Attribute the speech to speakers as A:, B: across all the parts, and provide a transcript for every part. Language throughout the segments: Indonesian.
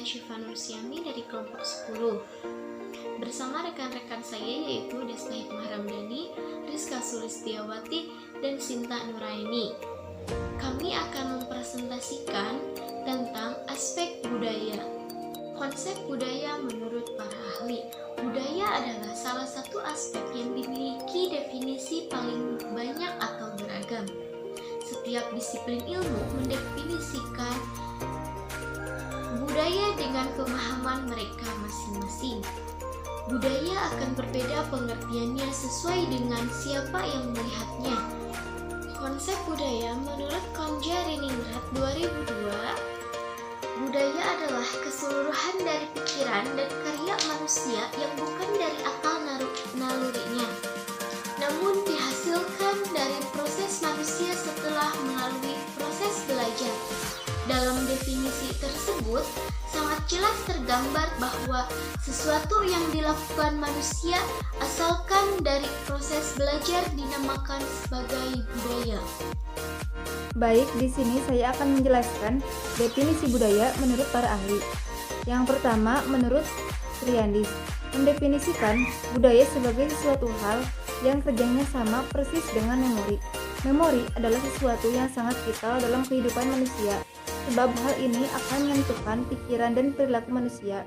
A: saya Syifa Nursiami dari kelompok 10. Bersama rekan-rekan saya yaitu Desna Hikmah Ramdhani, Rizka Sulistiawati, dan Sinta Nuraini. Kami akan mempresentasikan tentang aspek budaya. Konsep budaya menurut para ahli. Budaya adalah salah satu aspek yang dimiliki definisi paling banyak atau beragam. Setiap disiplin ilmu mendefinisikan budaya dengan pemahaman mereka masing-masing. Budaya akan berbeda pengertiannya sesuai dengan siapa yang melihatnya. Konsep budaya menurut Konja Reningrat 2002, budaya adalah keseluruhan dari pikiran dan karya manusia yang bukan dari akal nalurinya, namun dihasilkan dari proses manusia setelah melalui proses belajar. Dalam definisi tersebut, sangat jelas tergambar bahwa sesuatu yang dilakukan manusia asalkan dari proses belajar dinamakan sebagai budaya.
B: Baik, di sini saya akan menjelaskan definisi budaya menurut para ahli. Yang pertama, menurut Triandis, mendefinisikan budaya sebagai sesuatu hal yang kerjanya sama persis dengan memori. Memori adalah sesuatu yang sangat vital dalam kehidupan manusia, sebab hal ini akan menentukan pikiran dan perilaku manusia.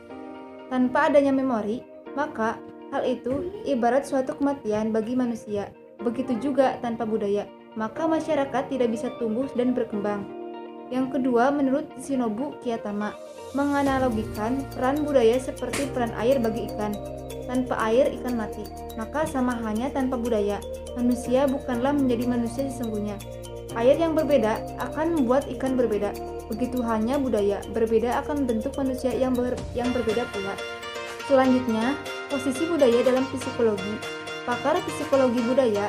B: Tanpa adanya memori, maka hal itu ibarat suatu kematian bagi manusia. Begitu juga tanpa budaya, maka masyarakat tidak bisa tumbuh dan berkembang. Yang kedua, menurut Shinobu Kiyotama, menganalogikan peran budaya seperti peran air bagi ikan. Tanpa air, ikan mati. Maka sama halnya tanpa budaya, manusia bukanlah menjadi manusia sesungguhnya. Air yang berbeda akan membuat ikan berbeda. Begitu halnya budaya, berbeda akan membentuk manusia yang berbeda pula. Selanjutnya, posisi budaya dalam psikologi. Pakar psikologi budaya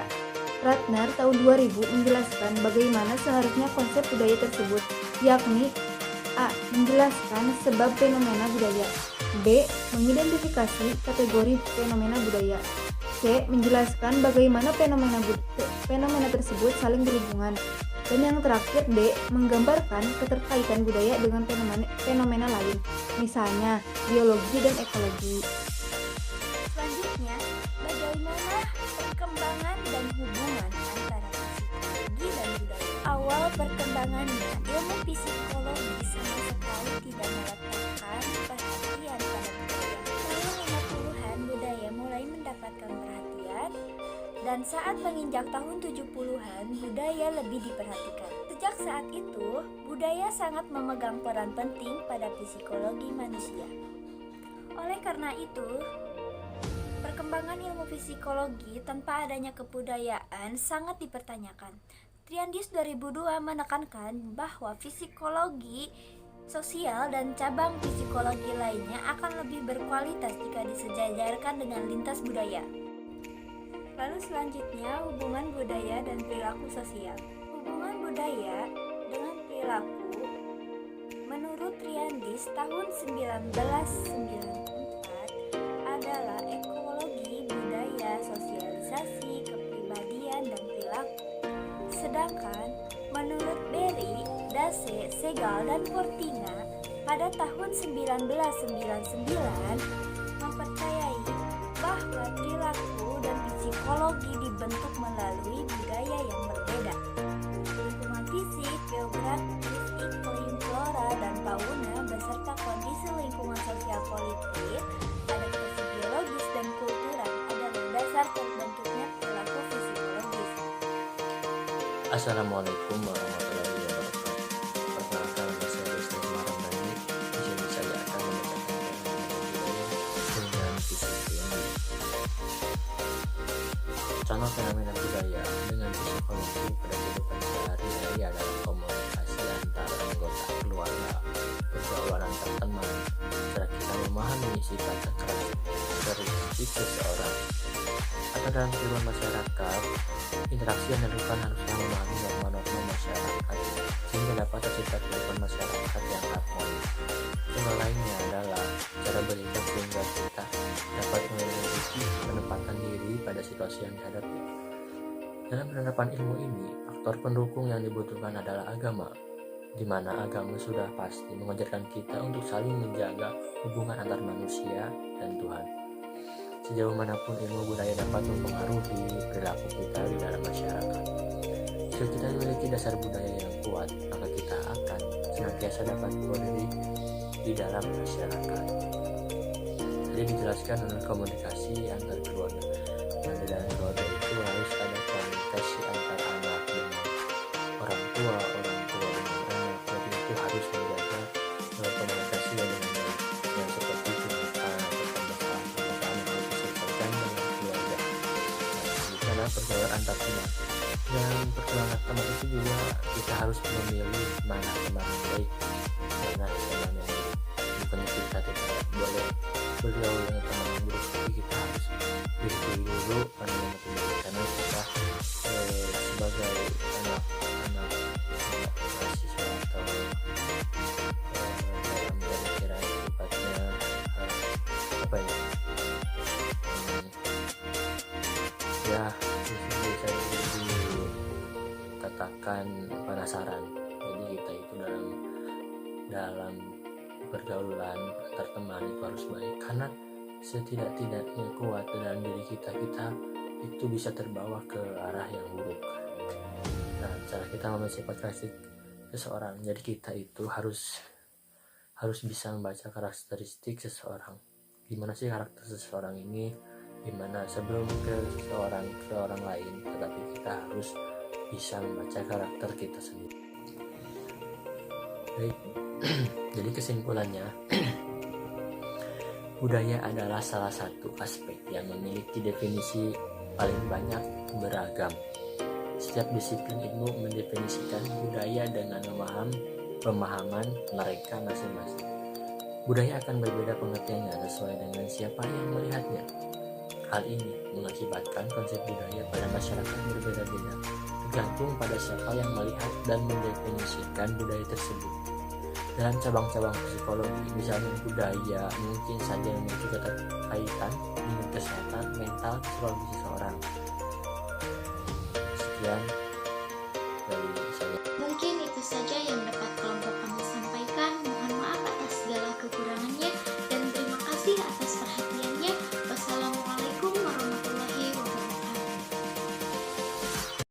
B: Ratner tahun 2000 menjelaskan bagaimana seharusnya konsep budaya tersebut, yakni A. Menjelaskan sebab fenomena budaya, B. Mengidentifikasi kategori fenomena budaya, C. Menjelaskan bagaimana fenomena tersebut saling berhubungan, dan yang terakhir D. Menggambarkan keterkaitan budaya dengan fenomena lain, misalnya biologi dan ekologi.
C: Selanjutnya, bagaimana perkembangan dan hubungan antara psikologi dan budaya. Awal perkembangannya, ilmu psikologi sama sekali tidak meletakkan perhatian pada budaya. Tahun 50-an budaya mulai mendapatkan perhatian, dan saat menginjak tahun 70-an budaya lebih diperhatikan. Sejak saat itu, budaya sangat memegang peran penting pada psikologi manusia. Oleh karena itu, perkembangan ilmu psikologi tanpa adanya kebudayaan sangat dipertanyakan. Triandis 2002 menekankan bahwa psikologi sosial dan cabang psikologi lainnya akan lebih berkualitas jika disejajarkan dengan lintas budaya. Lalu selanjutnya, hubungan budaya dan perilaku sosial. Hubungan budaya dengan perilaku menurut Triandis tahun 1994 adalah ekologi budaya, sosialisasi, kepribadian, dan perilaku. Sedangkan menurut Berry, Dace, Segal, dan Cortina pada tahun 1999 mempercayai bahwa perilaku dan psikologi dibentuk melalui budaya yang berbeda. Lingkungan fisik, geografis, iklim, flora, dan fauna beserta kondisi lingkungan sosial politik, adaptasi biologis dan kultural adalah dasar terbentuknya perilaku psikologis.
D: Assalamualaikum warahmatullahi wabarakatuh. Perkenalkan, nama saya Desna Hikmah Ramdhani. Di sini saya akan membacakan fenomena budaya dengan psikologi. Contoh fenomena budaya dengan psikologi pada kehidupan sehari-hari adalah komunikasi antara anggota keluarga, pergaulan antar teman, cara kita memahami sifat dan karakteristik seseorang. Atau dalam kehidupan masyarakat, interaksi yang dilakukan harusnya memahami norma-norma masyarakat sehingga dapat tercipta kehidupan masyarakat yang harmonis. Contoh lainnya adalah cara bersikap sehingga kita dapat memiliki penempatan diri pada situasi yang dihadapi. Dalam penerapan ilmu ini, faktor pendukung yang dibutuhkan adalah agama. di mana agama sudah pasti mengajarkan kita untuk saling menjaga hubungan antar manusia dan Tuhan. Sejauh manapun ilmu budaya dapat mempengaruhi perilaku kita di dalam masyarakat. Jika kita memiliki dasar budaya yang kuat, maka kita akan senantiasa dapat berdiri di dalam masyarakat. Jadi dijelaskan dengan komunikasi antar keluarga. Nah, di dalam keluarga itu harus ada komunikasi antar anak dengan orang tua dengan anak. Jadi itu harus menjaga komunikasi dengan baik. Yang seperti curhatan atau masalah yang diselesaikan dengan keluarga. Nah, adalah pergaulan antar teman. Dan pergaulan teman itu juga kita harus memilih mana teman yang baik, mana teman yang buruk. Bukannya kita tidak boleh bergaul dengan teman yang buruk, tapi kita harus pilih dulu mana yang lebih baik, karena kita sebagai anak mahasiswa atau dalam pemikiran sifatnya apa ya bisa dikatakan penasaran. Jadi kita itu dalam pergaulan antar teman itu harus baik, karena setidak-tidaknya kuat dalam diri kita itu bisa terbawa ke arah yang buruk. Nah, cara kita memilih sifat karakteristik seseorang, jadi kita itu harus bisa membaca karakteristik seseorang. Gimana sih karakter seseorang ini, gimana sebelum ke orang lain, tetapi kita harus bisa membaca karakter kita sendiri. Baik, jadi kesimpulannya, budaya adalah salah satu aspek yang memiliki definisi paling banyak beragam. Setiap disiplin ilmu mendefinisikan budaya dengan pemahaman mereka masing-masing. Budaya akan berbeda pengertiannya sesuai dengan siapa yang melihatnya. Hal ini mengakibatkan konsep budaya pada masyarakat berbeda-beda, tergantung pada siapa yang melihat dan mendefinisikan budaya tersebut. Dalam cabang-cabang psikologi, misalnya budaya mungkin saja memiliki keterkaitan dengan kesehatan mental psikologi seseorang. Sekian.